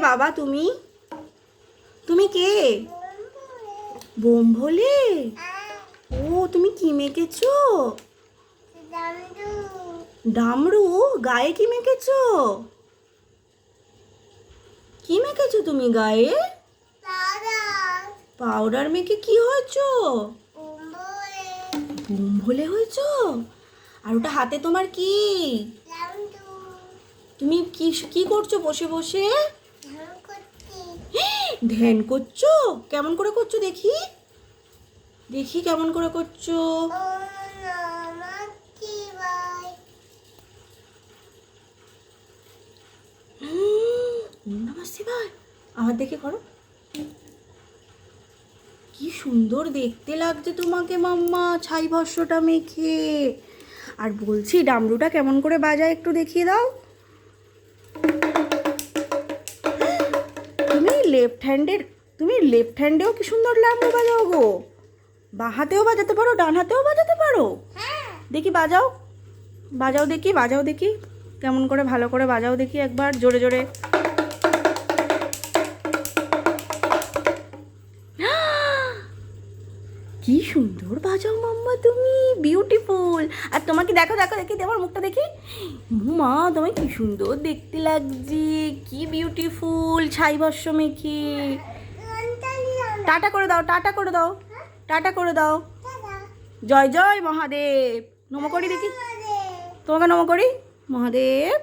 বাবা তুমি? তুমি কে? বোম ভোলে? ও তুমি কি মেখেছো? ডামরু। গায়ে কি মেখেছো? কি মেখেছো তুমি গায়ে? পাউডার মেখে কি হয়েছো? বোম ভোলে হয়েছো? আর ওটা হাতে তোমার কি? তুমি কি কি করছো বসে বসে? ধ্যান করছো? কেমন করে করছো দেখি? দেখি কেমন করে করছো? ওম নমঃ শিবায়। আমার দেখে করো। কি সুন্দর দেখতে লাগছে তোমাকে মাম্মা ছাই ভস্যটা মেখে। আর বলছি ডামরুটা কেমন করে বাজায় একটু দেখিয়ে দাও। তুমি লেফট হ্যান্ডেও কি সুন্দর ডামরু বাজাও গো। বাঁ হাতেও বাজাতে পারো, ডান হাতেও বাজাতে পারো। দেখি বাজাও, বাজাও দেখি কেমন করে, ভালো করে বাজাও দেখি একবার জোরে জোরে। কি সুন্দর বাজাও মাম্মা তুমি, বিউটিফুল। আর তোমাকে দেখো দেখো দেখি তোমার মুখটা দেখি। মা তোমায় কি সুন্দর দেখতে লাগছে, কি বিউটিফুল ছাই ভস্য মেখে। টাটা করে দাও, টাটা করে দাও, টাটা করে দাও। জয় জয় মহাদেব। নমো করি দেখি, তোমাকে নমো করি। মহাদেব।